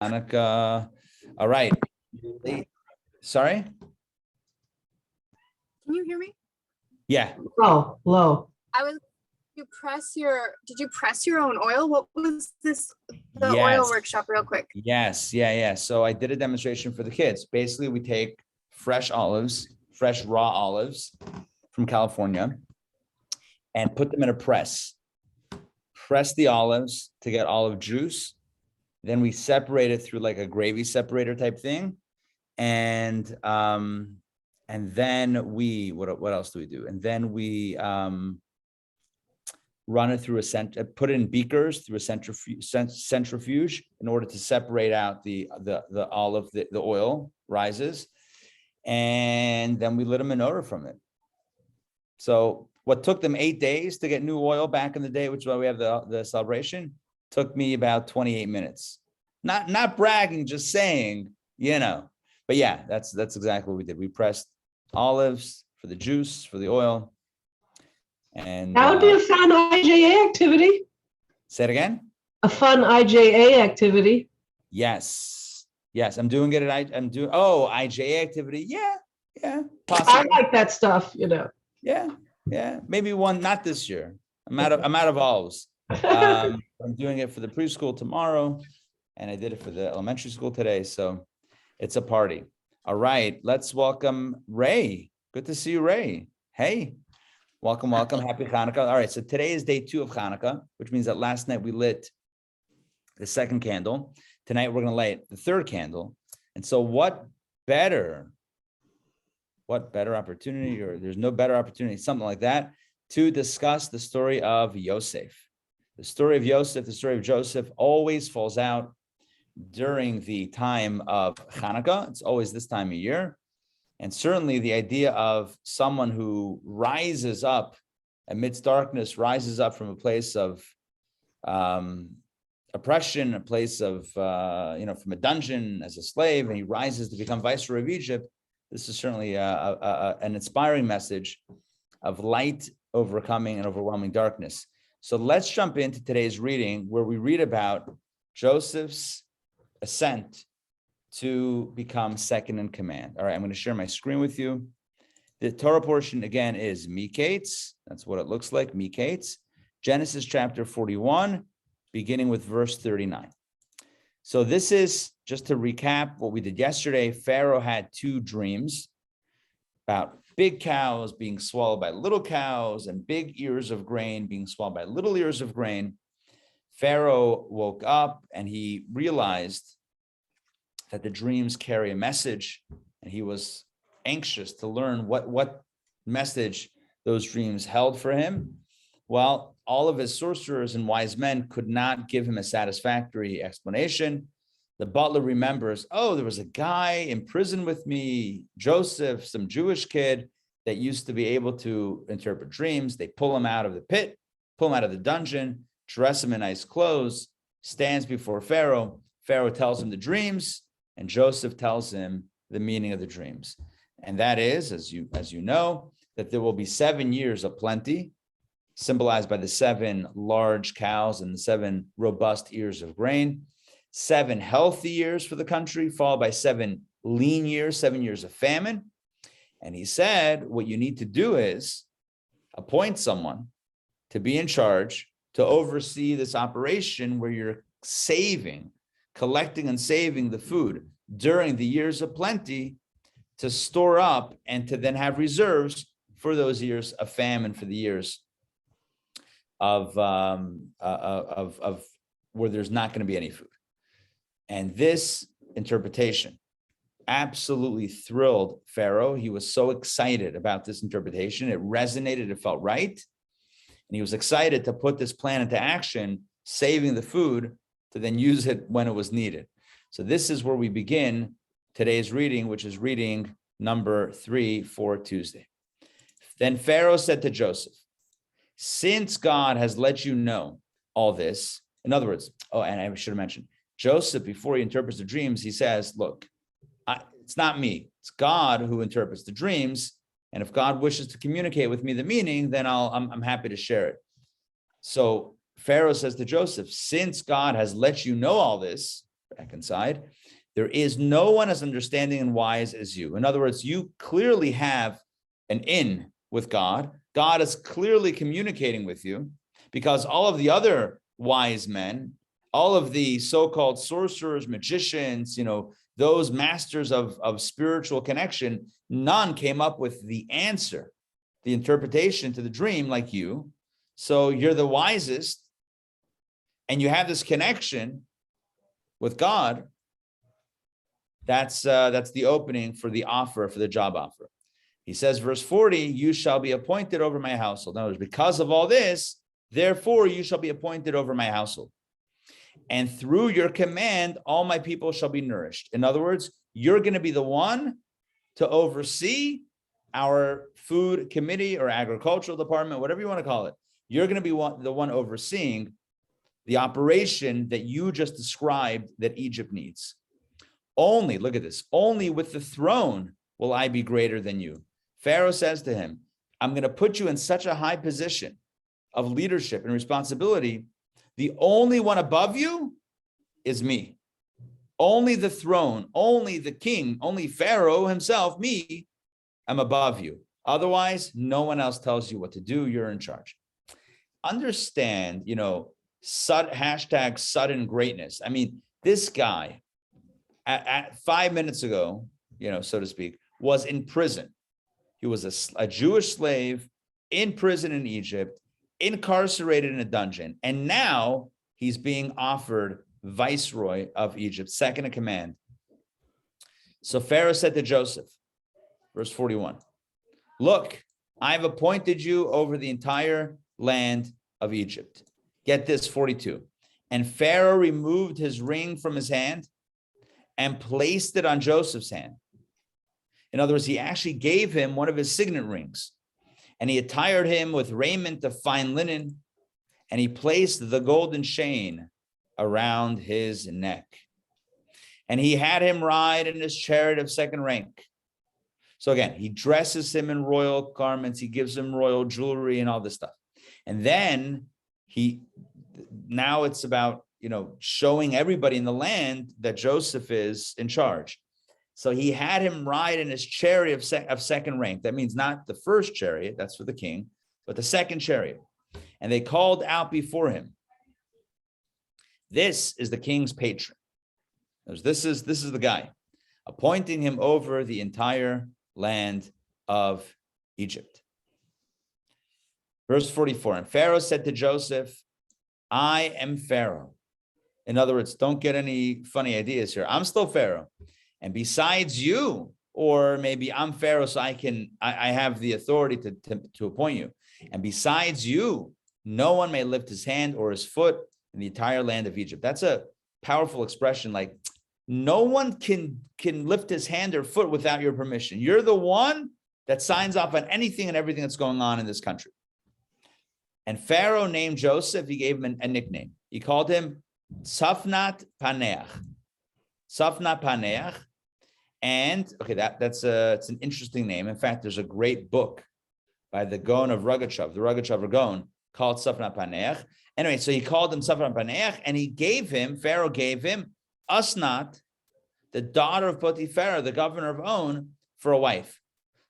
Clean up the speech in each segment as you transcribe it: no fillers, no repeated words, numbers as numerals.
Hanukkah. All right. Sorry? Can you hear me? Yeah. Oh, low. Did you press your own oil? What was this, the oil workshop real quick? Yes. Yeah. So I did a demonstration for the kids. Basically, we take fresh olives, fresh raw olives from California, and put them in a press. Press the olives to get olive juice. Then we separate it through like a gravy separator type thing. And then we, what else do we do? And then we run it through put it in beakers through a centrifuge in order to separate out the olive, the oil rises. And then we lit a menorah from it. So what took them 8 days to get new oil back in the day, which is why we have the celebration, took me about 28 minutes. Not bragging, just saying, But yeah, that's exactly what we did. We pressed olives for the juice, for the oil. And That would be a fun IJA activity. Say it again. A fun IJA activity. Yes. I'm doing it at IJA activity. Yeah. Possibly. I like that stuff, Yeah. Maybe one, not this year. I'm out of olives. I'm doing it for the preschool tomorrow, and I did it for the elementary school today. So it's a party. All right, let's welcome Ray. Good to see you, Ray. Hey, welcome. Happy Hanukkah. All right, so today is day 2 of Hanukkah, which means that last night we lit the second candle. Tonight we're going to light the third candle. And so what better opportunity, or there's no better opportunity, something like that, to discuss the story of Yosef. The story of Yosef, the story of Joseph always falls out during the time of Hanukkah. It's always this time of year. And certainly the idea of someone who rises up amidst darkness, rises up from a place of oppression, a place of, from a dungeon as a slave, and he rises to become viceroy of Egypt. This is certainly an inspiring message of light overcoming and overwhelming darkness. So let's jump into today's reading, where we read about Joseph's ascent to become second in command. All right, I'm going to share my screen with you. The Torah portion, again, is Mikeitz. That's what it looks like, Mikeitz. Genesis chapter 41, beginning with verse 39. So this is, just to recap what we did yesterday, Pharaoh had 2 dreams about big cows being swallowed by little cows and big ears of grain being swallowed by little ears of grain. Pharaoh woke up and he realized that the dreams carry a message, and he was anxious to learn what message those dreams held for him. Well, all of his sorcerers and wise men could not give him a satisfactory explanation. The butler remembers, there was a guy in prison with me, Joseph, some Jewish kid that used to be able to interpret dreams. They pull him out of the pit, pull him out of the dungeon, dress him in nice clothes, stands before Pharaoh. Pharaoh tells him the dreams, and Joseph tells him the meaning of the dreams. And that is, as you know, that there will be 7 years of plenty, symbolized by the 7 large cows and the 7 robust ears of grain. 7 healthy years for the country, followed by 7 lean years, 7 years of famine. And he said, what you need to do is appoint someone to be in charge, to oversee this operation where you're collecting and saving the food during the years of plenty, to store up and to then have reserves for those years of famine, for the years of where there's not going to be any food. And this interpretation absolutely thrilled Pharaoh. He was so excited about this interpretation. It resonated, it felt right. And he was excited to put this plan into action, saving the food to then use it when it was needed. So this is where we begin today's reading, which is reading number 3 for Tuesday. Then Pharaoh said to Joseph, since God has let you know all this, in other words, and I should have mentioned, Joseph, before he interprets the dreams, he says, look, it's not me, it's God who interprets the dreams. And if God wishes to communicate with me the meaning, then I'm happy to share it. So Pharaoh says to Joseph, since God has let you know all this, back inside. There is no one as understanding and wise as you. In other words, you clearly have an in with God. God is clearly communicating with you, because all of the other wise men, all of the so-called sorcerers, magicians, those masters of spiritual connection, none came up with the answer, the interpretation to the dream like you. So you're the wisest, and you have this connection with God. That's the opening for the offer, for the job offer. He says, verse 40, you shall be appointed over my household. In other words, because of all this, therefore you shall be appointed over my household. And through your command, all my people shall be nourished. In other words, you're going to be the one to oversee our food committee or agricultural department, whatever you want to call it. You're going to be the one overseeing the operation that you just described that Egypt needs. Only, look at this, only with the throne will I be greater than you. Pharaoh says to him, I'm going to put you in such a high position of leadership and responsibility. The only one above you is me. Only the throne, only the king, only Pharaoh himself, me, I'm above you. Otherwise, no one else tells you what to do. You're in charge. Understand, hashtag sudden greatness. I mean, this guy at 5 minutes ago, so to speak, was in prison. He was a Jewish slave in prison in Egypt, incarcerated in a dungeon. And now he's being offered viceroy of Egypt, second in command. So Pharaoh said to Joseph, verse 41, look, I've appointed you over the entire land of Egypt. Get this, 42. And Pharaoh removed his ring from his hand and placed it on Joseph's hand. In other words, he actually gave him one of his signet rings, and he attired him with raiment of fine linen, and he placed the golden chain around his neck. And he had him ride in his chariot of second rank. So again, he dresses him in royal garments, he gives him royal jewelry and all this stuff. And then now it's about, showing everybody in the land that Joseph is in charge. So he had him ride in his chariot of second rank. That means not the first chariot, that's for the king, but the second chariot. And they called out before him, this is the king's patron. This is the guy, appointing him over the entire land of Egypt. Verse 44, and Pharaoh said to Joseph, I am Pharaoh. In other words, don't get any funny ideas here. I'm still Pharaoh. And besides you, or maybe I'm Pharaoh, so I have the authority to appoint you. And besides you, no one may lift his hand or his foot in the entire land of Egypt. That's a powerful expression. Like, no one can lift his hand or foot without your permission. You're the one that signs off on anything and everything that's going on in this country. And Pharaoh named Joseph, he gave him a nickname. He called him Safnat Paneach. Safnat Paneach. And okay, it's an interesting name. In fact, there's a great book by the Gaon of Rogatchover, the Rogatchover Gaon, called Safnat Paneach. Anyway, so he called him Safnat Paneach, and Pharaoh gave him Asnat, the daughter of Potiphar, the governor of On, for a wife.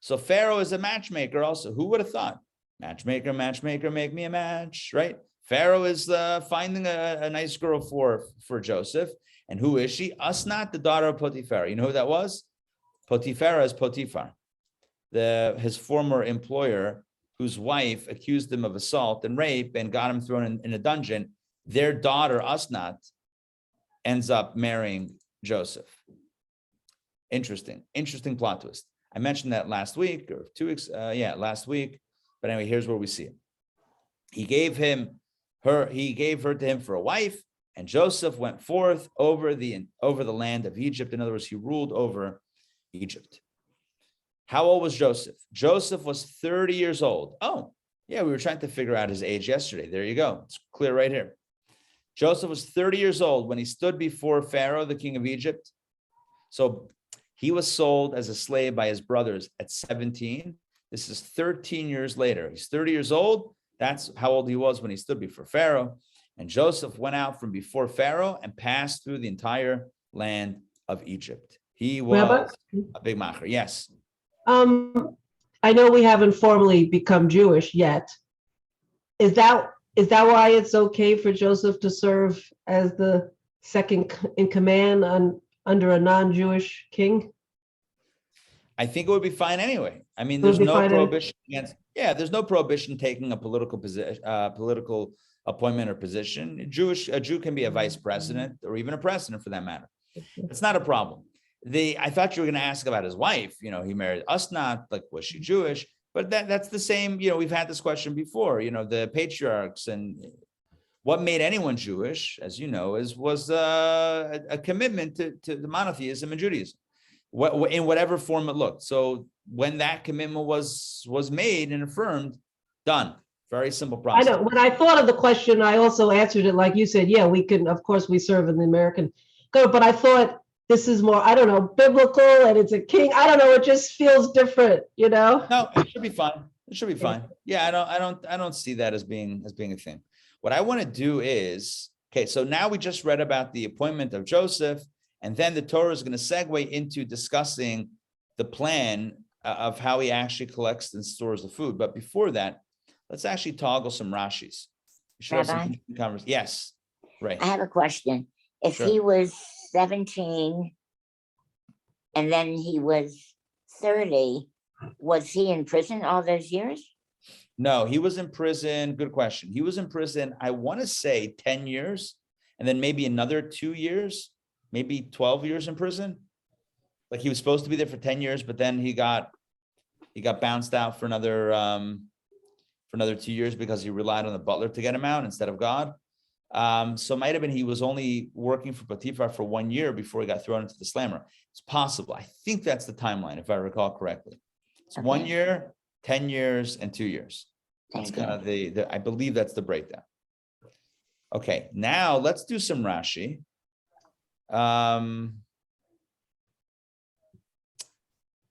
So Pharaoh is a matchmaker also. Who would have thought? Matchmaker, make me a match, right? Pharaoh is finding a nice girl for Joseph. And who is she? Asnat, the daughter of Potiphar. You know who that was? Potiphar is Potiphar, his former employer, whose wife accused him of assault and rape and got him thrown in a dungeon. Their daughter, Asnat, ends up marrying Joseph. Interesting plot twist. I mentioned that last week or 2 weeks. Last week. But anyway, here's where we see it. He gave her to him for a wife, and Joseph went forth over the land of Egypt. In other words, he ruled over Egypt. How old was Joseph? Joseph was 30 years old. Oh, yeah, we were trying to figure out his age yesterday. There you go. It's clear right here. Joseph was 30 years old when he stood before Pharaoh, the king of Egypt. So he was sold as a slave by his brothers at 17. This is 13 years later. He's 30 years old. That's how old he was when he stood before Pharaoh. And Joseph went out from before Pharaoh and passed through the entire land of Egypt. He was a big macher. Yes. I know we haven't formally become Jewish yet. Is that why it's okay for Joseph to serve as the second in command under a non-Jewish king? I think it would be fine anyway. I mean, there's no prohibition against. Yeah, there's no prohibition taking a political position, political appointment or position. A Jew can be a vice president or even a president for that matter. It's not a problem. I thought you were going to ask about his wife. He married Asnat. Like, was she Jewish? But that's the same. We've had this question before. The patriarchs and what made anyone Jewish, as you know, was a commitment to the monotheism in Judaism, in whatever form it looked. So when that commitment was made and affirmed, done. Very simple process. I know. When I thought of the question, I also answered it like you said. Yeah, we can. Of course, we serve in the American code. But I thought this is more, I don't know, biblical, and it's a king. I don't know. It just feels different, No, it should be fine. It should be fine. Yeah, I don't see that as being a thing. What I want to do is, okay, so now we just read about the appointment of Joseph, and then the Torah is going to segue into discussing the plan of how he actually collects and stores the food. But before that, let's actually toggle some Rashis. Rabbi? Yes, right. I have a question. If Sure. he was 17 and then he was 30, was he in prison all those years? No, he was in prison. Good question. He was in prison, I want to say 10 years, and then maybe another 2 years, maybe 12 years in prison. Like he was supposed to be there for 10 years, but then he got bounced out for another 2 years because he relied on the butler to get him out instead of God. So it might have been he was only working for Potiphar for 1 year before he got thrown into the slammer. It's possible. I think that's the timeline, if I recall correctly. It's Okay. 1 year, 10 years, and 2 years. That's Thank kind you. of I believe that's the breakdown. Okay, now let's do some Rashi.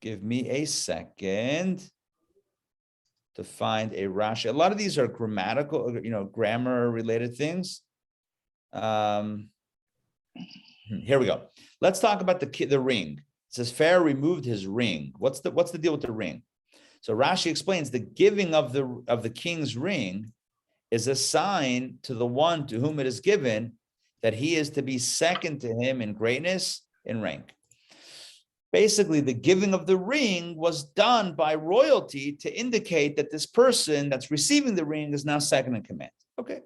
Give me a second to find a Rashi. A lot of these are grammatical, grammar related things. Here we go. Let's talk about the ring. It says Pharaoh removed his ring. What's the deal with the ring? So Rashi explains the giving of the king's ring is a sign to the one to whom it is given that he is to be second to him in greatness, in rank. Basically, the giving of the ring was done by royalty to indicate that this person that's receiving the ring is now second in command. Okay.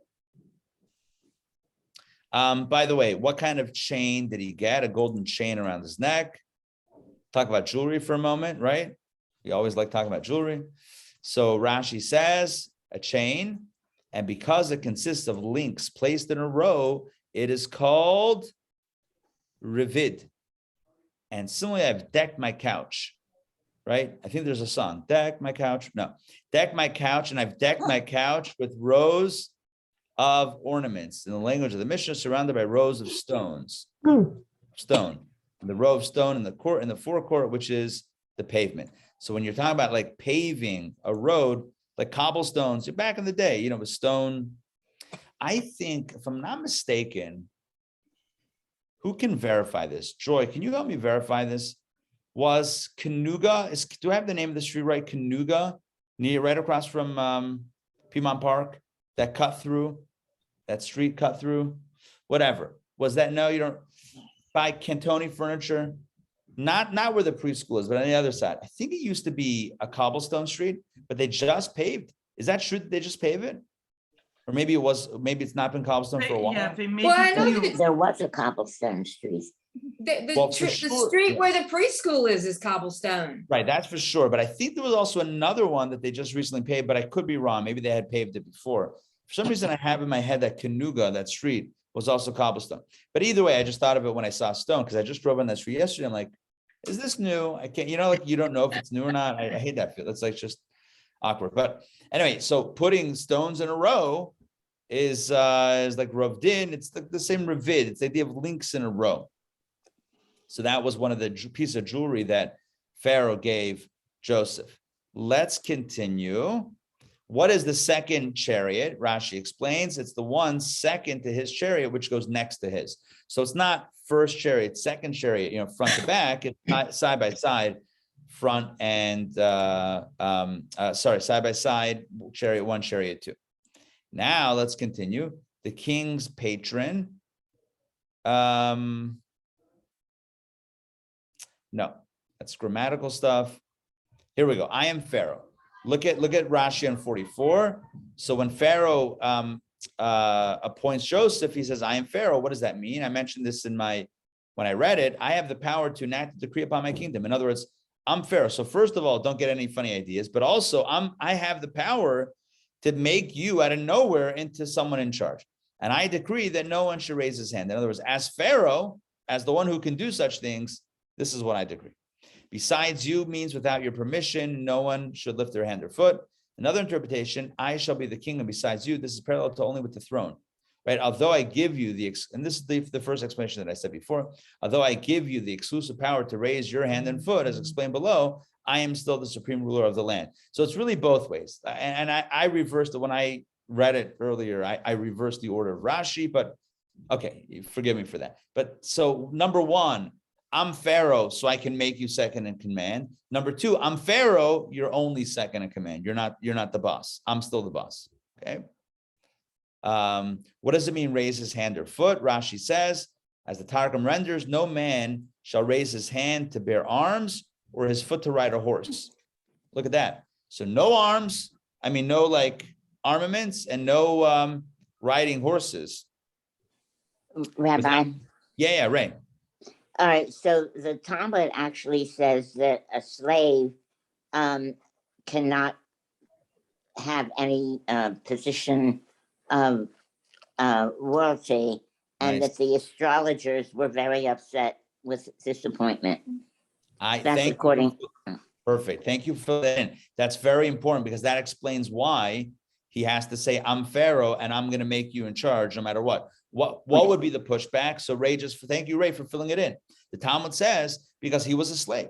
By the way, what kind of chain did he get? A golden chain around his neck. Talk about jewelry for a moment, right? We always like talking about jewelry. So Rashi says a chain, and because it consists of links placed in a row, it is called revid. And similarly, I've decked my couch, right? I think there's a song, deck my couch. No, deck my couch, and I've decked my couch with rows of ornaments. In the language of the Mishnah, surrounded by rows of stones. Stone. And the row of stone in the forecourt, which is the pavement. So when you're talking about like paving a road, like cobblestones, back in the day, with stone. I think, if I'm not mistaken, who can verify this? Joy, can you help me verify this? Was Kanuga, do I have the name of the street right? Kanuga, right across from Piedmont Park, that street cut through, whatever. Was that, no, you don't, by Cantoni Furniture? Not where the preschool is, but on the other side. I think it used to be a cobblestone street, but they just paved. Is that true? Did they just pave it? Or maybe it's not been cobblestone for a while. Yeah, they make Well, I it know new. that There was a cobblestone street. Well, for the sure, street where yes. the preschool is cobblestone. Right, that's for sure. But I think there was also another one that they just recently paved, but I could be wrong. Maybe they had paved it before. For some reason, I have in my head that Kanuga, that street, was also cobblestone. But either way, I just thought of it when I saw stone, because I just drove on that street yesterday. I'm like, is this new? I can't, like you don't know if it's new or not. I hate that feel. That's like just awkward. But anyway, so putting stones in a row is like rovdin. It's the same revid. It's the idea of links in a row. So that was one of the piece of jewelry that Pharaoh gave Joseph. Let's continue What is the second chariot? Rashi explains it's the one second to his chariot, which goes next to his. So it's not first chariot, second chariot, front to back. It's side by side, front and side by side, chariot 1, chariot 2. Now let's continue. The king's patron. No, that's grammatical stuff. Here we go. I am Pharaoh. Look at Rashi on 44. So when Pharaoh appoints Joseph, he says, I am Pharaoh. What does that mean? I mentioned this when I read it. I have the power to enact a decree upon my kingdom. In other words, I'm Pharaoh. So first of all, don't get any funny ideas, but also I have the power to make you out of nowhere into someone in charge. And I decree that no one should raise his hand. In other words, as Pharaoh, as the one who can do such things, this is what I decree. Besides you means without your permission, no one should lift their hand or foot. Another interpretation, I shall be the king, and besides you, this is parallel to only with the throne, right? Although I give you and this is the first explanation that I said before, although I give you the exclusive power to raise your hand and foot, as explained below, I am still the supreme ruler of the land. So it's really both ways. And I reversed it when I read it earlier. I reversed the order of Rashi, but okay, forgive me for that. But so number one, I'm Pharaoh, so I can make you second in command. Number two, I'm Pharaoh, you're only second in command. You're not the boss. I'm still the boss. Okay. What does it mean, raise his hand or foot? Rashi says, as the Targum renders, no man shall raise his hand to bear arms or his foot to ride a horse. Look at that. So no arms, no like armaments, and no riding horses. Rabbi. Yeah, Ray. All right, so the Talmud actually says that a slave cannot have any position of royalty, and Nice. that the astrologers were very upset with this appointment. That's according. Perfect. Thank you for that. That's very important because that explains why he has to say, I'm Pharaoh and I'm going to make you in charge no matter what. What would be the pushback? So Ray, thank you, Ray, for filling it in. The Talmud says because he was a slave.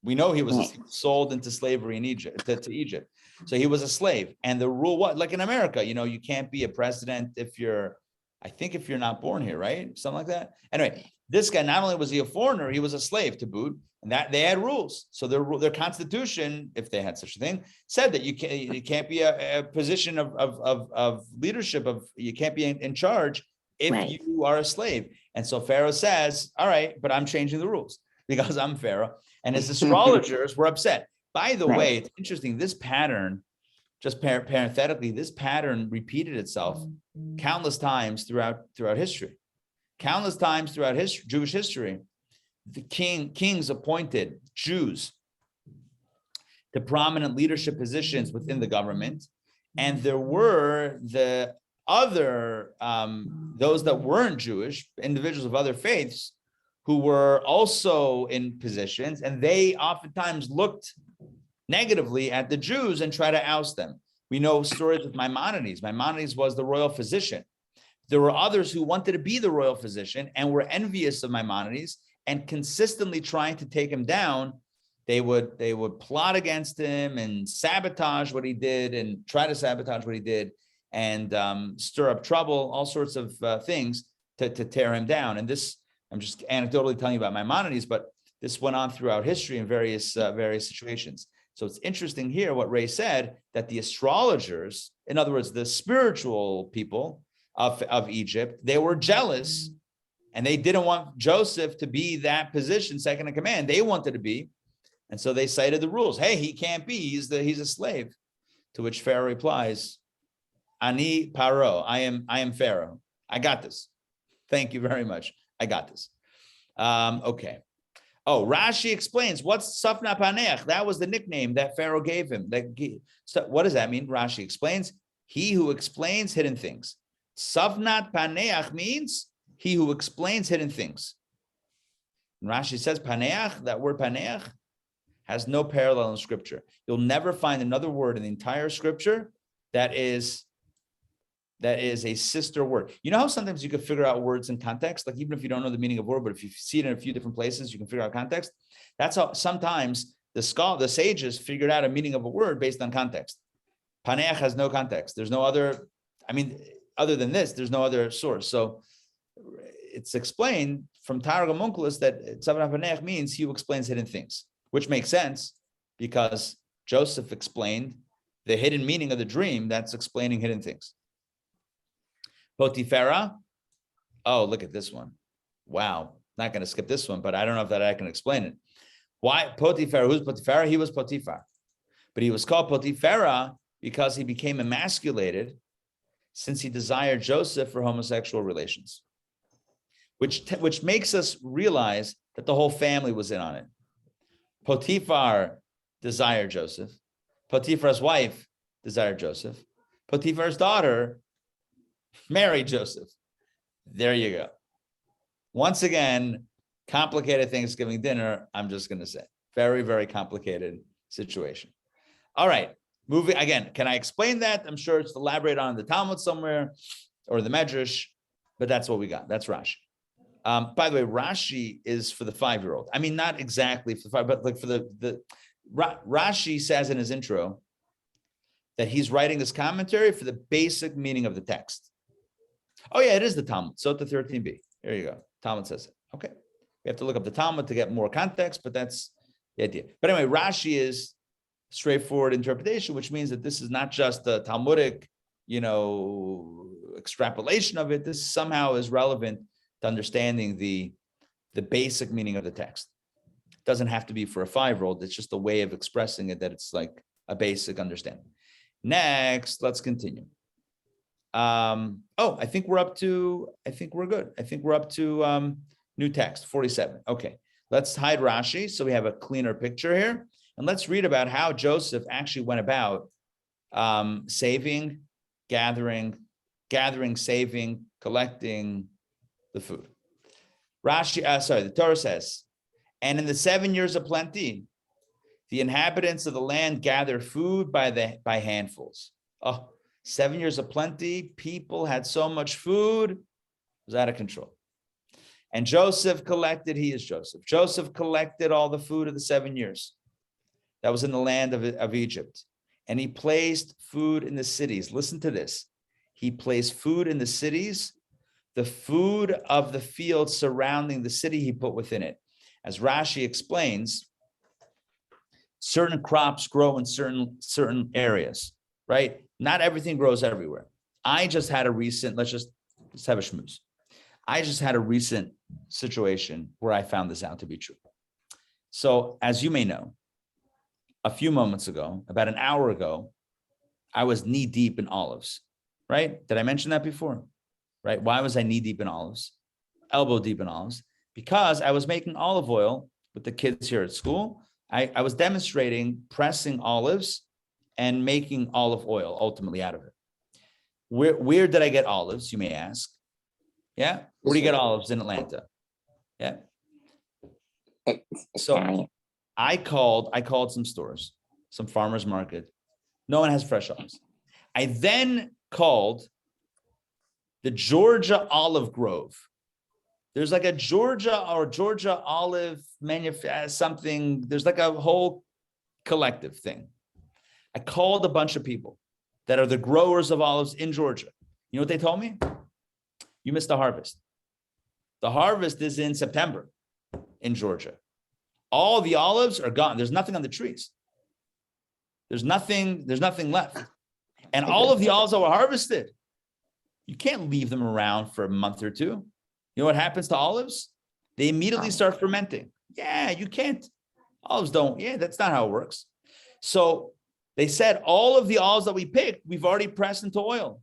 We know he was sold into slavery in Egypt, to Egypt. So he was a slave. And the rule, like in America, you can't be a president if you're not born here, right? Something like that. Anyway, this guy, not only was he a foreigner, he was a slave to boot, and that they had rules. So their constitution, if they had such a thing, said that you can't be a position of leadership, you can't be in charge if you are a slave. And so Pharaoh says, all right, but I'm changing the rules because I'm Pharaoh. And his astrologers were upset. By the way, it's interesting, this pattern, just parenthetically, this pattern repeated itself countless times throughout history. Countless times throughout Jewish history, the kings appointed Jews to prominent leadership positions within the government. And there were the other, those that weren't Jewish, individuals of other faiths, who were also in positions, and they oftentimes looked negatively at the Jews and try to oust them. We know stories with Maimonides. Maimonides was the royal physician. There were others who wanted to be the royal physician and were envious of Maimonides and consistently trying to take him down. They would plot against him and sabotage what he did and try to sabotage what he did and stir up trouble, all sorts of things to tear him down. And this, I'm just anecdotally telling you about Maimonides, but this went on throughout history in various situations. So it's interesting here what Ray said, that the astrologers, in other words, the spiritual people of Egypt, they were jealous and they didn't want Joseph to be that position, second in command. They wanted to be. And so they cited the rules. Hey, he can't be, he's a slave. To which Pharaoh replies, Ani Paro, I am Pharaoh. I got this. Thank you very much. I got this. Okay. Oh, Rashi explains what's Safna Paneach. That was the nickname that Pharaoh gave him. So what does that mean? Rashi explains, he who explains hidden things. Safnat Paneach means he who explains hidden things. And Rashi says Paneach, that word Paneach, has no parallel in scripture. You'll never find another word in the entire scripture that is a sister word. You know how sometimes you can figure out words in context, like even if you don't know the meaning of a word, but if you see it in a few different places, you can figure out context. That's how sometimes the sages figured out a meaning of a word based on context. Paneach has no context. There's no other, other than this, there's no other source. So it's explained from Targum Onkelos that Tzavan Paneach means he who explains hidden things, which makes sense because Joseph explained the hidden meaning of the dream. That's explaining hidden things. Potiphera. Oh, look at this one. Wow. Not going to skip this one, but I don't know if that I can explain it. Why Potiphera? Who's Potiphera? He was Potiphar. But he was called Potiphera because he became emasculated since he desired Joseph for homosexual relations, which makes us realize that the whole family was in on it. Potiphar desired Joseph. Potiphar's wife desired Joseph. Potiphar's daughter married Joseph. There you go. Once again, complicated Thanksgiving dinner, I'm just going to say. Very, very complicated situation. All right, moving again. Can I explain that? I'm sure it's elaborated on in the Talmud somewhere or the Medrash, but that's what we got. That's Rashi. By the way, Rashi is for the 5-year-old. I mean, not exactly for the 5, but like for the Rashi says in his intro that he's writing his commentary for the basic meaning of the text. Oh yeah, it is the Talmud. Sota 13b. There you go. Talmud says it. Okay. We have to look up the Talmud to get more context, but that's the idea. But anyway, Rashi is straightforward interpretation, which means that this is not just a Talmudic, extrapolation of it. This somehow is relevant to understanding the basic meaning of the text. It doesn't have to be for a 5-year-old. It's just a way of expressing it that it's like a basic understanding. Next, let's continue. I think we're good. I think we're up to new text 47. Okay, let's hide Rashi so we have a cleaner picture here. And let's read about how Joseph actually went about saving, gathering, saving, collecting the food. The Torah says, and in the 7 years of plenty, the inhabitants of the land gather food by handfuls. 7 years of plenty, people had so much food, it was out of control. And Joseph collected, he is Joseph. Joseph collected all the food of the 7 years that was in the land of Egypt. And he placed food in the cities. Listen to this. He placed food in the cities. The food of the field surrounding the city he put within it. As Rashi explains, certain crops grow in certain areas, right? Not everything grows everywhere. I just had a recent, let's have a schmooze. I just had a recent situation where I found this out to be true. So as you may know, a few moments ago, about an hour ago, I was knee deep in olives, right? Did I mention that before? Right? Why was I knee deep in olives? Elbow deep in olives? Because I was making olive oil with the kids here at school. I was demonstrating pressing olives and making olive oil ultimately out of it. Where did I get olives, you may ask? Yeah, where do you get olives in Atlanta? Yeah. So I called some stores, some farmers market. No one has fresh olives. I then called the Georgia Olive Grove. There's like a Georgia olive something. There's like a whole collective thing. I called a bunch of people that are the growers of olives in Georgia. You know what they told me? You missed the harvest. The harvest is in September in Georgia. All the olives are gone. There's nothing on the trees. There's nothing left. And all of the olives that were harvested, you can't leave them around for a month or two. You know what happens to olives? They immediately start fermenting. Yeah, you can't. Olives don't. Yeah, that's not how it works. So they said all of the olives that we picked, we've already pressed into oil.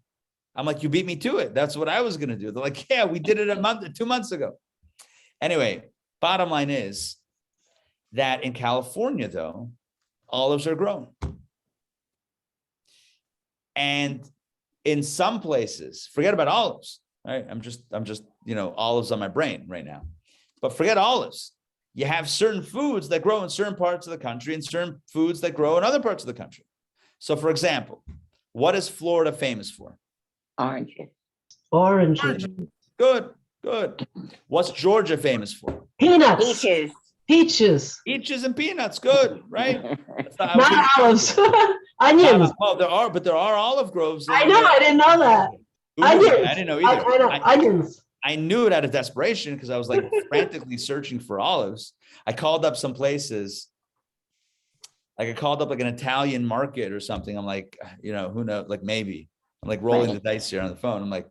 I'm like, you beat me to it. That's what I was going to do. They're like, yeah, we did it 2 months ago. Anyway, bottom line is that in California, though, olives are grown. And in some places, forget about olives, right? I'm just, olives on my brain right now. But forget olives. You have certain foods that grow in certain parts of the country and certain foods that grow in other parts of the country. So, for example, what is Florida famous for? Oranges. Good. What's Georgia famous for? Peanuts. Peaches. Peaches. Peaches and peanuts. Good, right? Not olives. Onions. Well, there are olive groves. I know, I didn't know that. Onions. I didn't know either. I know, onions. I knew it out of desperation because I was like frantically searching for olives. I called up some places. Like I called up like an Italian market or something. I'm like, who knows? Like maybe. I'm like rolling the dice here on the phone. I'm like,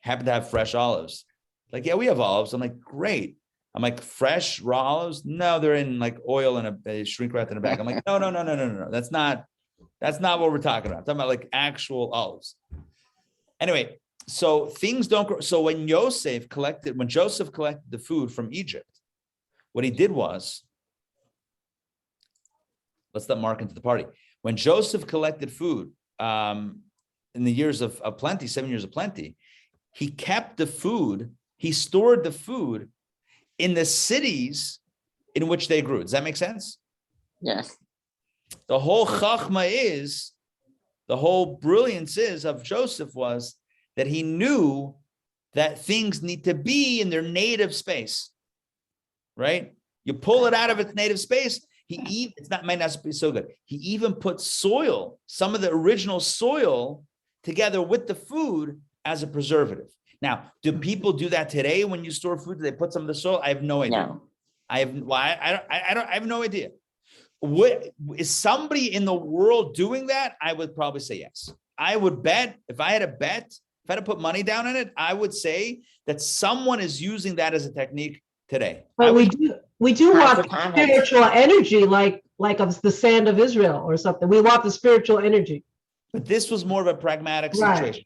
happen to have fresh olives. Like, yeah, we have olives. I'm like, great. I'm like, fresh raw olives? No, they're in like oil and a shrink wrapped in a bag. I'm like, no. That's not what we're talking about. I'm talking about like actual olives. Anyway, so things don't grow. So when Joseph collected the food from Egypt, what he did was, let's let Mark into the party. When Joseph collected food in the years of plenty, 7 years of plenty, he kept the food, he stored the food in the cities in which they grew. Does that make sense? Yes. The whole brilliance of Joseph was that he knew that things need to be in their native space, right? You pull it out of its native space. Might not be so good. He even put soil, some of the original soil, together with the food as a preservative. Now, do people do that today when you store food? Do they put some of the soil? I have no idea. No. I have no idea. What is somebody in the world doing that? I would probably say yes. I would bet, if I had to put money down on it, I would say that someone is using that as a technique today. But we do want spiritual energy, like of the sand of Israel or something. We want the spiritual energy. But this was more of a pragmatic situation.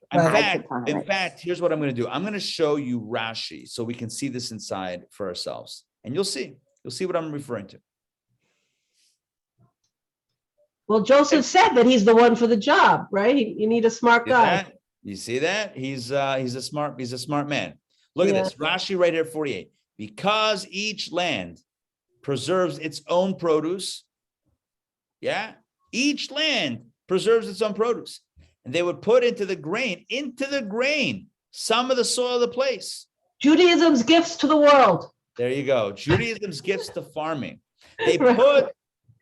In fact, here's what I'm going to do. I'm going to show you Rashi so we can see this inside for ourselves. And you'll see what I'm referring to. Well, Joseph said that he's the one for the job, right? You need a smart guy. You see that? He's a smart man. Look at this. Rashi right here, 48. Because each land preserves its own produce. Yeah. Each land preserves its own produce. And they would put into the grain, some of the soil of the place. Judaism's gifts to the world. There you go. Judaism's gifts to farming. They put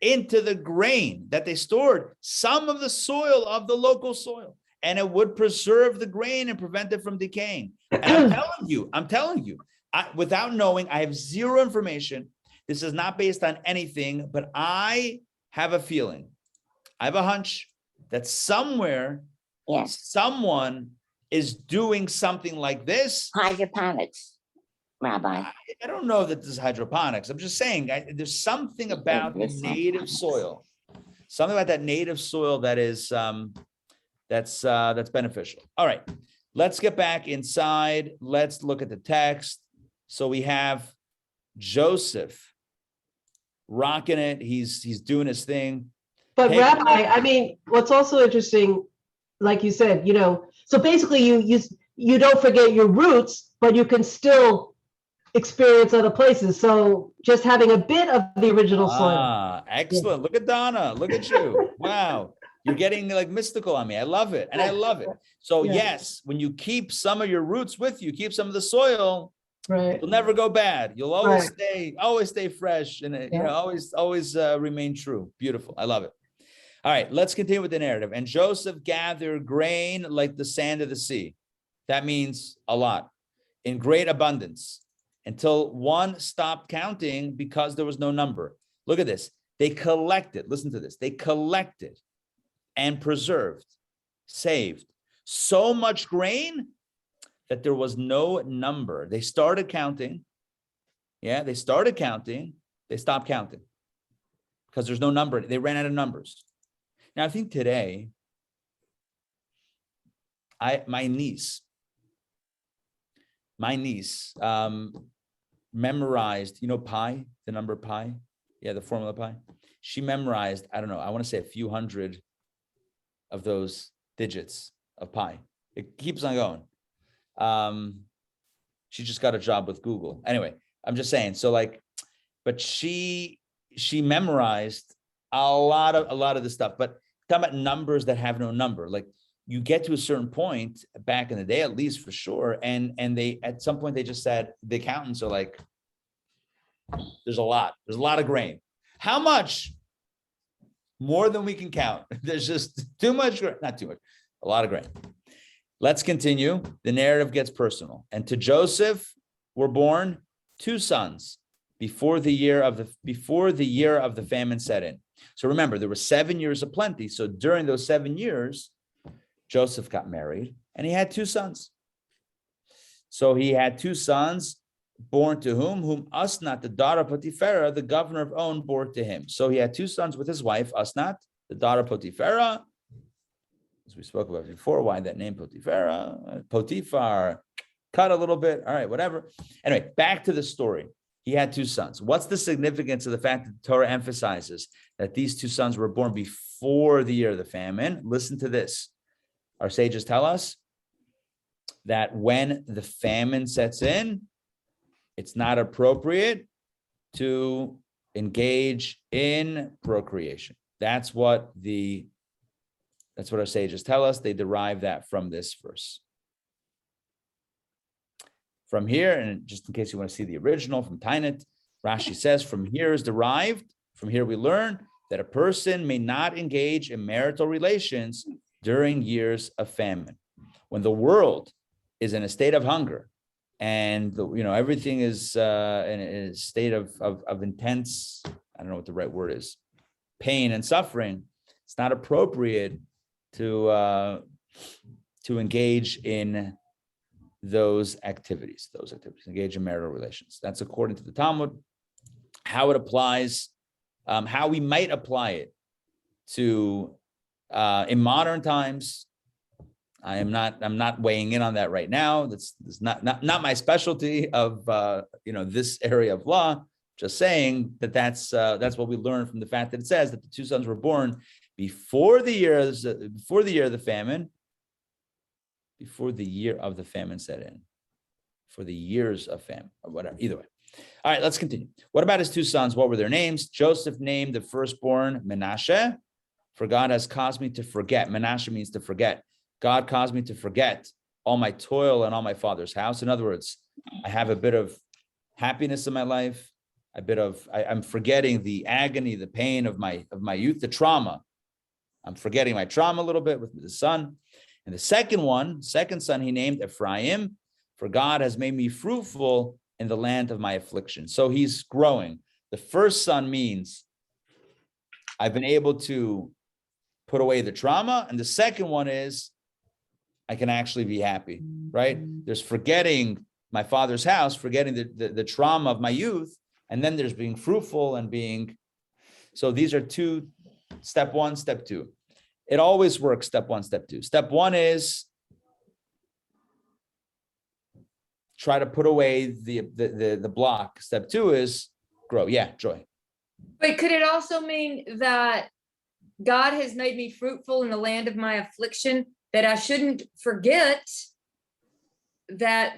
into the grain that they stored some of the soil of the local soil. And it would preserve the grain and prevent it from decaying. And I'm telling you, without knowing, I have zero information. This is not based on anything, but I have a feeling. I have a hunch that somewhere, someone is doing something like this. Hydroponics, Rabbi. I don't know that this is hydroponics. I'm just saying there's something about the native soil. Something about that native soil that is that's beneficial. All right, let's get back inside. Let's look at the text. So we have Joseph rocking it. He's doing his thing. But Rabbi, I mean, what's also interesting, like you said, so basically you don't forget your roots, but you can still experience other places. So just having a bit of the original soil. Excellent. Look at Donna. Look at you. Wow. You're getting like mystical on me. I love it. And I love it. So yes, when you keep some of your roots with you, keep some of the soil, you'll never go bad. You'll always stay fresh and always remain true. Beautiful. I love it. All right, let's continue with the narrative. And Joseph gathered grain like the sand of the sea. That means a lot, in great abundance, until one stopped counting because there was no number. Look at this. They collected, listen to this. They collected and preserved, saved so much grain that there was no number. They started counting. They stopped counting because there's no number. They ran out of numbers. Now, I think today, my niece memorized, pi, the number pi? Yeah, the formula pi. She memorized, I don't know, I want to say a few hundred of those digits of pi. It keeps on going. She just got a job with Google. Anyway, I'm just saying, but she memorized a lot of the stuff, but talking about numbers that have no number, like you get to a certain point back in the day, at least for sure. And they, at some point they just said, the accountants are like, there's a lot of grain. How much? more than we can count. There's just too much, not too much, a lot of grain. Let's continue. The narrative gets personal. And to Joseph were born 2 sons before the year of the famine set in. So remember, there were 7 years of plenty. So during those 7 years, Joseph got married and he had 2 sons. So he had 2 sons born to whom Asnat, the daughter of Potipharah, the governor of On, bore to him. So he had 2 sons with his wife, Asnat, the daughter of Potipharah. As we spoke about before, why that name Potipharah? Potiphar, cut a little bit. All right, whatever. Anyway, back to the story. He had 2 sons. What's the significance of the fact that the Torah emphasizes that these 2 sons were born before the year of the famine? Listen to this. Our sages tell us that when the famine sets in, it's not appropriate to engage in procreation. That's what our sages tell us. They derive that from this verse. From here, and just in case you want to see the original from Tainet, Rashi says, from here we learn that a person may not engage in marital relations during years of famine. When the world is in a state of hunger and everything is in a state of intense, I don't know what the right word is, pain and suffering, it's not appropriate to engage in those activities, engage in marital relations. That's according to the Talmud. How it applies, how we might apply it to in modern times, I'm not weighing in on that right now. That's not my specialty of this area of law. Just saying that's what we learn from the fact that it says that the 2 sons were born before the year of the famine. Before the year of the famine set in, for the years of famine, or whatever, either way. All right, let's continue. What about his 2 sons? What were their names? Joseph named the firstborn Menashe, for God has caused me to forget. Menashe means to forget. God caused me to forget all my toil and all my father's house. In other words, I have a bit of happiness in my life, I'm forgetting the agony, the pain of my youth, the trauma. I'm forgetting my trauma a little bit with the son. And the second son, he named Ephraim, for God has made me fruitful in the land of my affliction. So he's growing. The first son means I've been able to put away the trauma. And the second one is I can actually be happy, right? There's forgetting my father's house, forgetting the trauma of my youth. And then there's being fruitful and being, so these are 2, step 1, step 2. It always works, step 1, step 2. Step 1 is try to put away the block. Step 2 is grow. Yeah, Joy. But could it also mean that God has made me fruitful in the land of my affliction, that I shouldn't forget that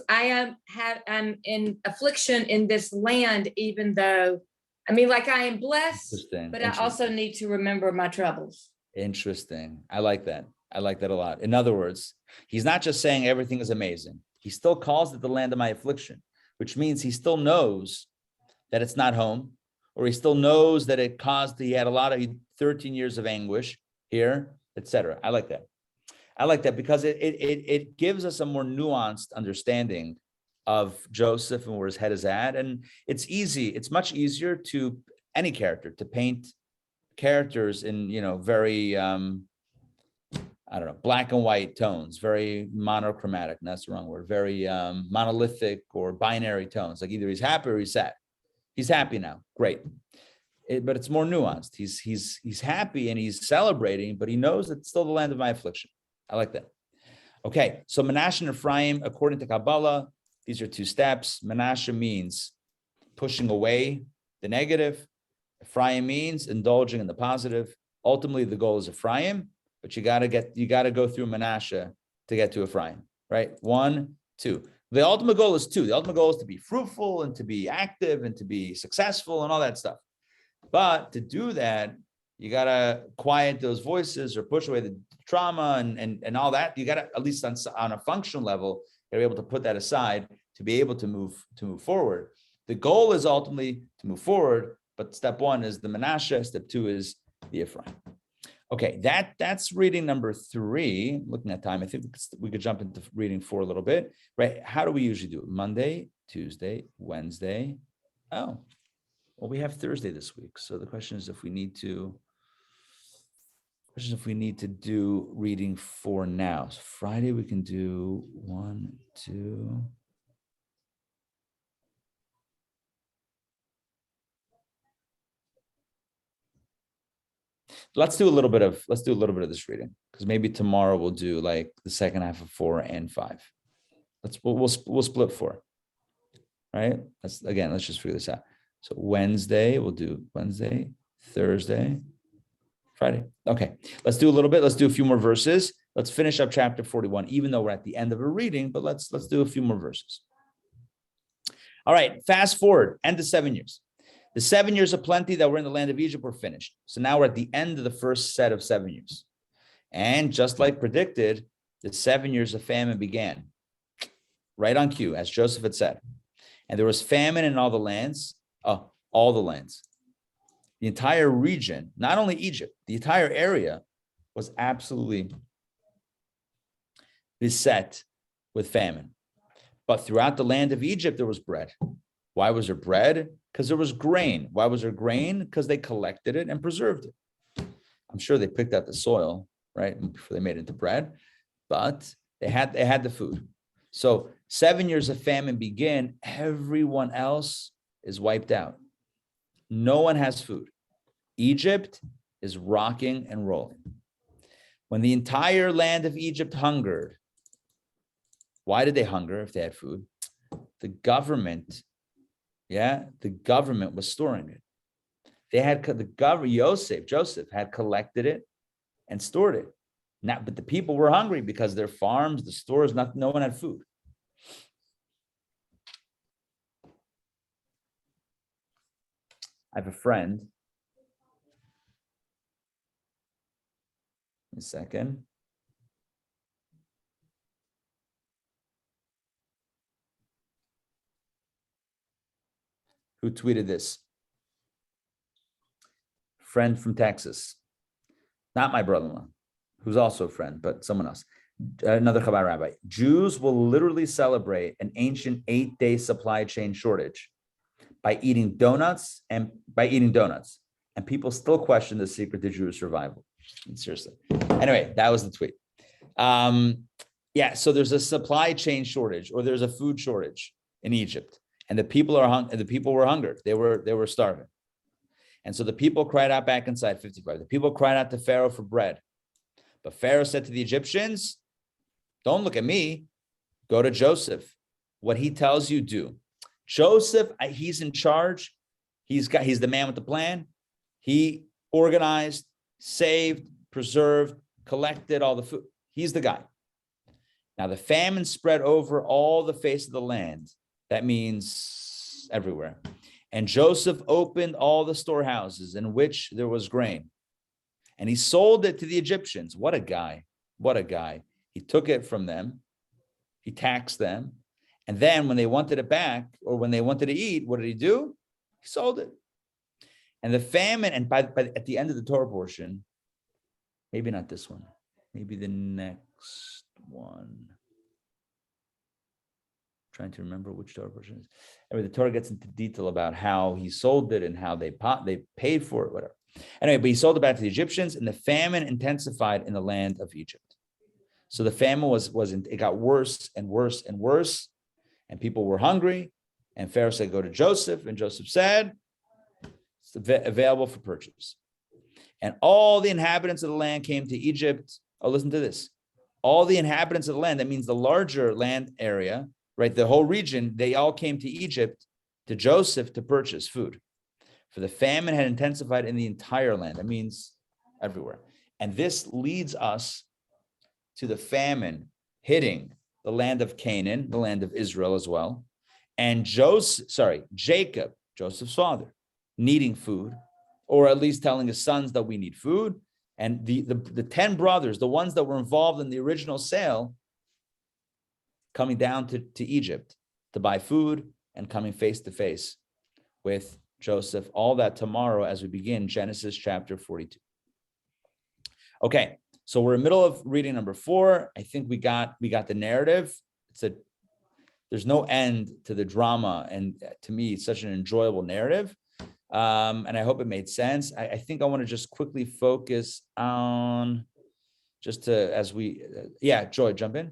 I'm in affliction in this land, even though, I am blessed, but I also need to remember my troubles. Interesting. I like that. I like that a lot. In other words, he's not just saying everything is amazing. He still calls it the land of my affliction, which means he still knows that it's not home, or he still knows that he had a lot of 13 years of anguish here, etc. I like that. I like that because it gives us a more nuanced understanding of Joseph and where his head is at. And it's much easier to any character to paint characters in, very, black and white tones, very monochromatic. And that's the wrong word. Very monolithic or binary tones. Like either he's happy or he's sad. He's happy now. Great. But it's more nuanced. He's happy and he's celebrating, but he knows it's still the land of my affliction. I like that. Okay. So Menashe and Ephraim, according to Kabbalah, these are 2 steps. Menashe means pushing away the negative. Ephraim means indulging in the positive. Ultimately, the goal is Ephraim, but you got to go through Menashe to get to Ephraim, right? 1, 2. The ultimate goal is 2. The ultimate goal is to be fruitful and to be active and to be successful and all that stuff. But to do that, you got to quiet those voices or push away the trauma and all that. You got to, at least on a functional level, you're able to put that aside to be able to move forward. The goal is ultimately to move forward, but step 1 is the Menashe. Step 2 is the Ephraim. Okay, that's reading number 3. Looking at time, I think we could jump into reading 4 a little bit, right? How do we usually do it? Monday, Tuesday, Wednesday. Oh, well, we have Thursday this week. So the question is if we need to do reading 4 now. So Friday we can do 1, 2. Let's do a little bit of this reading, because maybe tomorrow we'll do like the second half of 4 and 5. We'll split 4. Right? Let's just figure this out. So Wednesday, we'll do Wednesday, Thursday, Friday. Okay, let's do a little bit. Let's do a few more verses. Let's finish up chapter 41, even though we're at the end of a reading, but let's do a few more verses. All right, fast forward, end of 7 years. The 7 years of plenty that were in the land of Egypt were finished. So now we're at the end of the first set of 7 years. And just like predicted, the 7 years of famine began. Right on cue, as Joseph had said. And there was famine in all the lands. The entire region, not only Egypt, the entire area was absolutely beset with famine. But throughout the land of Egypt, there was bread. Why was there bread? Because there was grain. Why was there grain? Because they collected it and preserved it. I'm sure they picked out the soil, right, before they made it into bread, but they had the food. So 7 years of famine begin. Everyone else is wiped out. No one has food. Egypt is rocking and rolling. When the entire land of Egypt hungered, why did they hunger if they had food? The government was storing it. They had Joseph had collected it and stored it. Now, but the people were hungry because their farms, the stores, no one had food. I have a friend. A second. Who tweeted this? Friend from Texas. Not my brother-in-law, who's also a friend, but someone else. Another Chabad rabbi. Jews will literally celebrate an ancient 8-day supply chain shortage by eating donuts, and people still question the secret to Jewish survival. Seriously. Anyway, that was the tweet. So there's a supply chain shortage, or there's a food shortage in Egypt, and the people were hungered. They were starving. And so the people cried out back inside 55. The people cried out to Pharaoh for bread. But Pharaoh said to the Egyptians, don't look at me, go to Joseph. What he tells you, do. Joseph, he's in charge. He's the man with the plan. He organized, saved, preserved, collected all the food. He's the guy. Now the famine spread over all the face of the land. That means everywhere. And Joseph opened all the storehouses in which there was grain. And he sold it to the Egyptians. What a guy. What a guy. He took it from them. He taxed them. And then when they wanted it back, or when they wanted to eat, what did he do? He sold it. And the famine, and by at the end of the Torah portion, maybe not this one, maybe the next one. Trying to remember which Torah portion it is. Anyway, the Torah gets into detail about how he sold it and how they paid for it, whatever. Anyway, but he sold it back to the Egyptians, and the famine intensified in the land of Egypt. So the famine it got worse and worse and worse, and people were hungry. And Pharaoh said, "Go to Joseph," and Joseph said, "It's available for purchase." And all the inhabitants of the land came to Egypt. Oh, listen to this! All the inhabitants of the land, that means the larger land area, right? The whole region, they all came to Egypt, to Joseph, to purchase food. For the famine had intensified in the entire land. That means everywhere. And this leads us to the famine hitting the land of Canaan, the land of Israel as well. And Jacob, Joseph's father, needing food, or at least telling his sons that we need food. And the 10 brothers, the ones that were involved in the original sale, coming down to Egypt to buy food and coming face to face with Joseph. All that tomorrow as we begin Genesis chapter 42. Okay, so we're in the middle of reading number 4. I think we got the narrative. There's no end to the drama, and to me, it's such an enjoyable narrative. And I hope it made sense. I think I want to just quickly focus on Joy, jump in.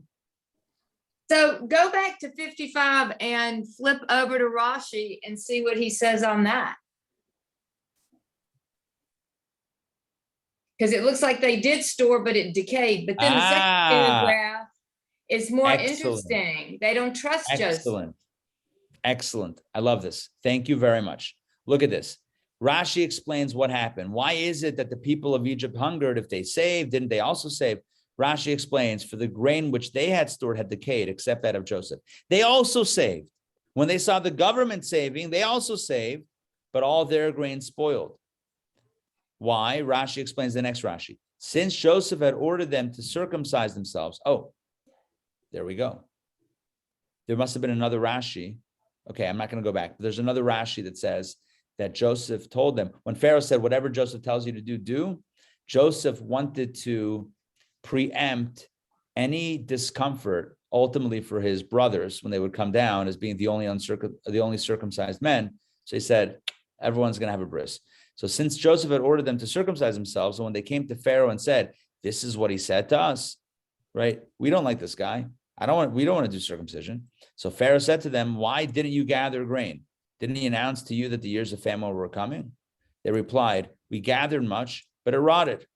So go back to 55 and flip over to Rashi and see what he says on that. Because it looks like they did store, but it decayed. But then the second paragraph is more interesting. They don't trust Joseph. Excellent. I love this. Thank you very much. Look at this. Rashi explains what happened. Why is it that the people of Egypt hungered? If they saved, didn't they also save? Rashi explains, for the grain which they had stored had decayed, except that of Joseph. They also saved. When they saw the government saving, they also saved, but all their grain spoiled. Why? Rashi explains the next Rashi. Since Joseph had ordered them to circumcise themselves. Oh, there we go. There must have been another Rashi. Okay, I'm not going to go back. But there's another Rashi that says that Joseph told them, when Pharaoh said, whatever Joseph tells you to do, Joseph wanted to preempt any discomfort ultimately for his brothers when they would come down as being the only circumcised men. So he said, everyone's going to have a bris. So since Joseph had ordered them to circumcise themselves, and when they came to Pharaoh and said, this is what he said to us, right? We don't like this guy. We don't want to do circumcision. So Pharaoh said to them, why didn't you gather grain? Didn't he announce to you that the years of famine were coming? They replied, we gathered much, but it rotted.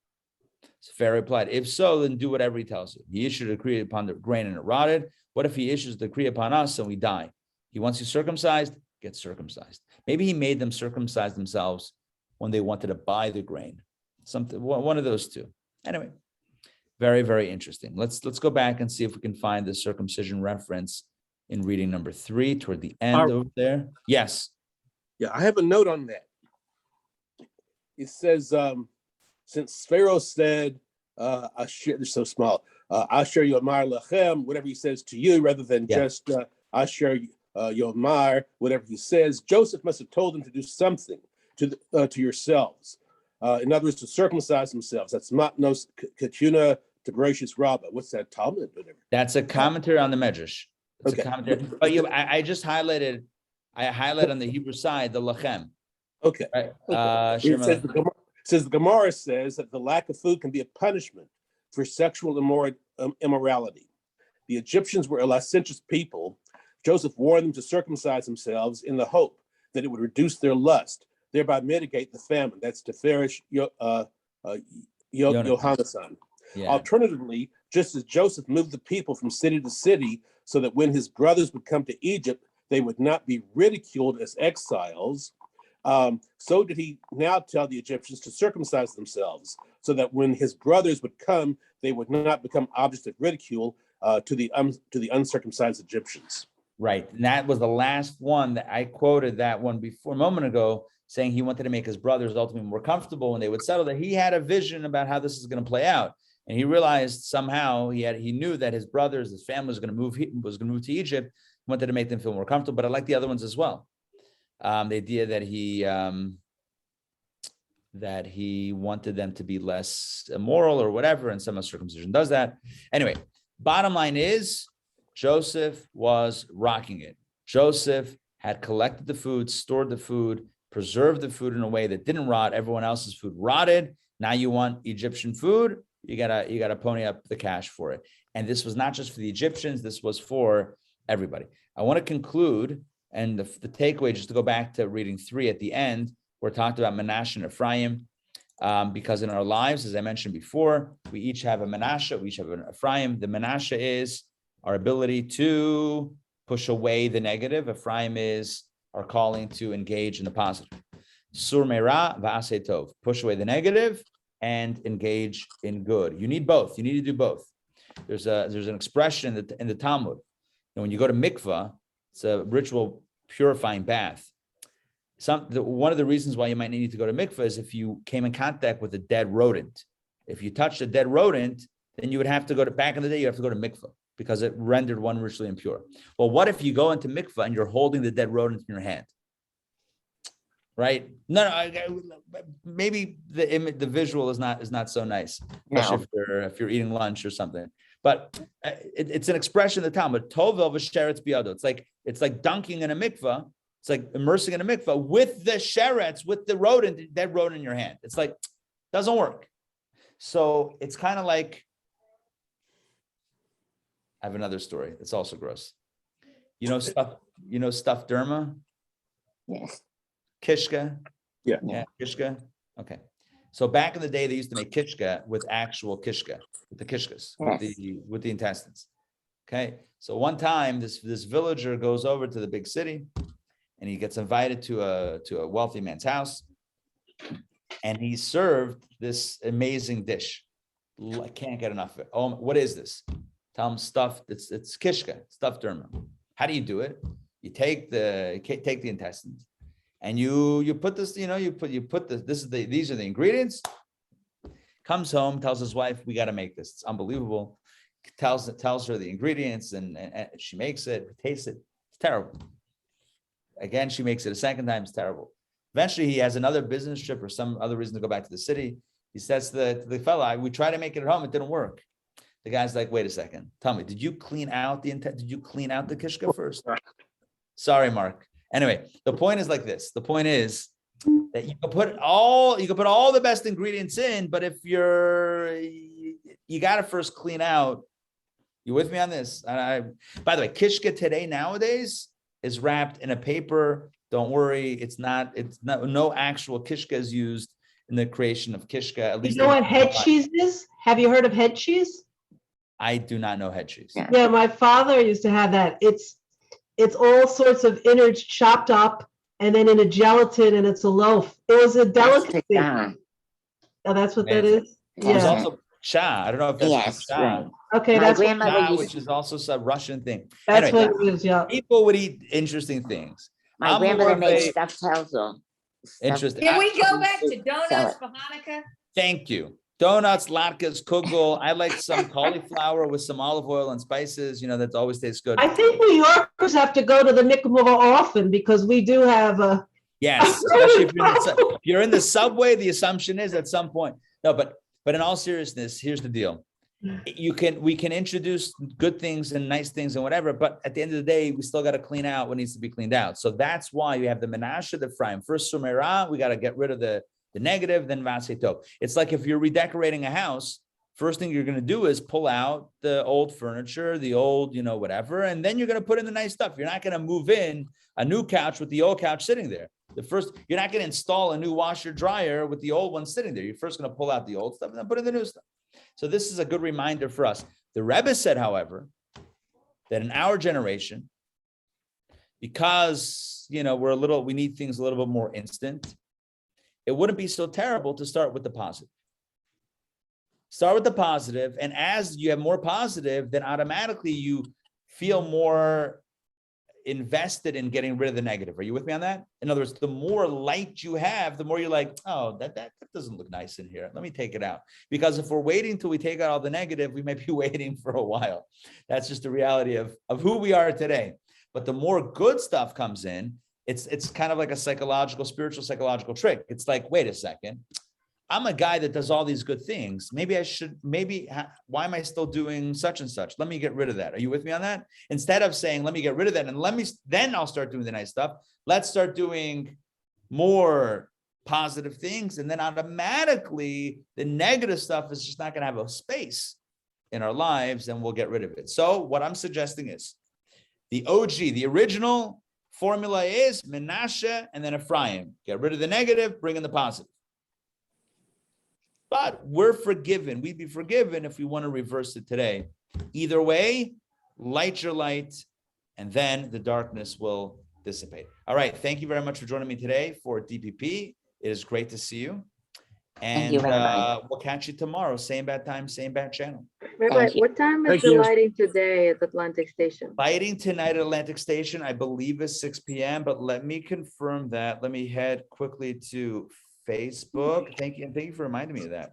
So Pharaoh replied, if so, then do whatever he tells you. He issued a decree upon the grain and it rotted. What if he issues a decree upon us and we die? He wants you circumcised, get circumcised. Maybe he made them circumcise themselves when they wanted to buy the grain. One of those two. Anyway, very, very interesting. Let's go back and see if we can find the circumcision reference in reading number 3 toward the end over there. Yes. Yeah, I have a note on that. It says, since Pharaoh said, they're so small, Asher Yomar Lachem, whatever he says to you, rather than just Asher Yomar, whatever he says, Joseph must have told them to do something to yourselves. In other words, to circumcise themselves. That's Matnos Katuna to Gracious Rabbah. What's that, Talmud? Whatever. That's a commentary on the Medrash. It's a commentary. But I just highlighted on the Hebrew side the Lachem. Okay. Right? It says the Gemara says that the lack of food can be a punishment for sexual immorality. The Egyptians were a licentious people. Joseph warned them to circumcise themselves in the hope that it would reduce their lust, thereby mitigate the famine. That's Teferish Yohannasan. Yeah. Alternatively, just as Joseph moved the people from city to city so that when his brothers would come to Egypt, they would not be ridiculed as exiles, so did he now tell the Egyptians to circumcise themselves so that when his brothers would come, they would not become objects of ridicule to the uncircumcised Egyptians. Right. And that was the last one that I quoted that one before a moment ago, saying he wanted to make his brothers ultimately more comfortable when they would settle, that he had a vision about how this is going to play out. And he realized somehow he knew that his brothers, his family was going to move to Egypt, wanted to make them feel more comfortable. But I like the other ones as well. The idea that he wanted them to be less immoral or whatever, and some circumcision does that. Anyway, bottom line is Joseph was rocking it. Joseph had collected the food, stored the food, preserved the food in a way that didn't rot. Everyone else's food rotted. Now you want Egyptian food, you gotta pony up the cash for it. And this was not just for the Egyptians, this was for everybody. I want to conclude, and the takeaway, just to go back to reading 3 at the end, where it talked about Manasseh and Ephraim, because in our lives, as I mentioned before, we each have a Manasseh, we each have an Ephraim. The Manasseh is our ability to push away the negative. Ephraim is our calling to engage in the positive. Sur meira va'aseh tov, push away the negative and engage in good. You need both. You need to do both. There's an expression in the Talmud. And when you go to mikvah, it's a ritual purifying bath. One of the reasons why you might need to go to mikvah is if you came in contact with a dead rodent. If you touched a dead rodent, then you would have to go to, back in the day, you have to go to mikvah because it rendered one ritually impure. Well, what if you go into mikvah and you're holding the dead rodent in your hand? right? No, maybe the visual is not so nice, especially if you're eating lunch or something. But it's an expression of the Talmud. Tovel v'sheretz biyado. It's like dunking in a mikvah. It's like immersing in a mikvah with the sheretz, with the rodent, dead rodent in your hand. It's like, doesn't work. So it's kind of like, I have another story. It's also gross. Stuffed derma? Yes. Kishka? Yeah. Kishka? Okay. So back in the day, they used to make kishka with actual kishka, with the kishkas, with the intestines. Okay. So one time, this villager goes over to the big city, and he gets invited to a wealthy man's house, and he's served this amazing dish. I can't get enough of it. Oh, what is this? Tell him stuffed. It's kishka, stuffed derma. How do you do it? You take the intestines, and you put this. These are the ingredients. Comes home, tells his wife, "We got to make this. It's unbelievable." Tells her the ingredients, and she makes it. Tastes it. It's terrible. Again, she makes it a second time. It's terrible. Eventually, he has another business trip or some other reason to go back to the city. He says to the fella, "We tried to make it at home. It didn't work." The guy's like, "Wait a second. Tell me, did you clean out the kishka first?" Sorry, Mark. Anyway, the point is like this. The point is that you can put all the best ingredients in, but if you got to first clean out. You with me on this? By the way, kishka today nowadays is wrapped in a paper. Don't worry, it's not. No actual kishka is used in the creation of kishka. At least you know what head cheese is? Have you heard of head cheese? I do not know head cheese. Yeah, my father used to have that. It's all sorts of innards chopped up and then in a gelatin, and it's a loaf. It was a delicacy. Oh, that's what that is? There's Yeah. also cha. I don't know if that's cha. Right. Okay, My that's grandmother what, Which is also a Russian thing. that's Anyway, what it is, yeah. people would eat interesting things. My grandmother made stuffed hazel. Interesting. Can we go back to donuts for Hanukkah? Thank you. Donuts, latkes, kugel. I like some cauliflower with some olive oil and spices. That always tastes good. I think New Yorkers have to go to the Nikko more often because we do have a. Yes, especially if you're in the subway. The assumption is at some point. No, but in all seriousness, here's the deal. We can introduce good things and nice things and whatever, but at the end of the day, we still got to clean out what needs to be cleaned out. So that's why you have the menashe, the Ephraim. First sumera, we got to get rid of the negative, then vaseto. It's like if you're redecorating a house, first thing you're going to do is pull out the old furniture, the old, whatever, and then you're going to put in the nice stuff. You're not going to move in a new couch with the old couch sitting there. You're not going to install a new washer dryer with the old one sitting there. You're first going to pull out the old stuff and then put in the new stuff. So this is a good reminder for us. The Rebbe said, however, that in our generation, because we need things a little bit more instant, it wouldn't be so terrible to start with the positive. Start with the positive, and as you have more positive, then automatically you feel more invested in getting rid of the negative. Are you with me on that? In other words, the more light you have, the more you're like, oh, that doesn't look nice in here. Let me take it out. Because if we're waiting till we take out all the negative, we might be waiting for a while. That's just the reality of who we are today. But the more good stuff comes in, it's kind of like a spiritual psychological trick. It's like, wait a second. I'm a guy that does all these good things. Why am I still doing such and such? Let me get rid of that. Are you with me on that? Instead of saying, let me get rid of that and then I'll start doing the nice stuff. Let's start doing more positive things. And then automatically the negative stuff is just not going to have a space in our lives and we'll get rid of it. So what I'm suggesting is the OG, the original formula is Menashe and then Ephraim. Get rid of the negative, bring in the positive. But we're forgiven. We'd be forgiven if we want to reverse it today. Either way, light your light, and then the darkness will dissipate. All right. Thank you very much for joining me today for DPP. It is great to see you. And we'll catch you tomorrow. Same bad time, same bad channel. Rabbi, what time is the lighting today at Atlantic Station? Lighting tonight at Atlantic Station, I believe, is 6 p.m., but let me confirm that. Let me head quickly to Facebook. Thank you for reminding me of that.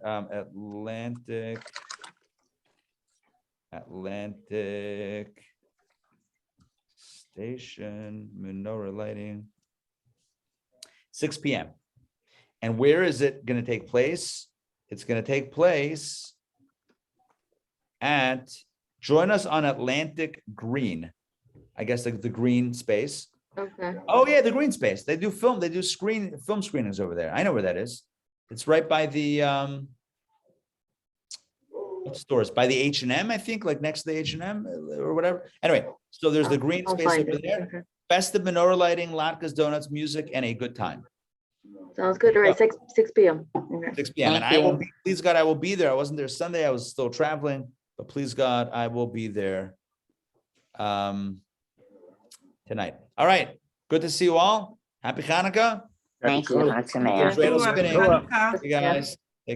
Atlantic Station, menorah lighting. 6 p.m. And where is it going to take place? It's going to take place at, join us on Atlantic Green. I guess the green space. Okay. Oh yeah, the green space. They do film film screenings over there. I know where that is. It's right by the what stores? By the H&M, I think, like next to the H&M or whatever. Anyway, so there's the green I'll space find over it. there. Okay. Festive menorah lighting, latkes, donuts, music, and a good time. Sounds good. All right, 6 p.m. Okay. 6 p.m. And Thank I will you. be, please God, I will be there. I wasn't there Sunday. I was still traveling, but please God, I will be there tonight. All right. Good to see you all. Happy Hanukkah. Thank you. Lots of mail. Dreidel Happy spinning. Hanukkah. You guys.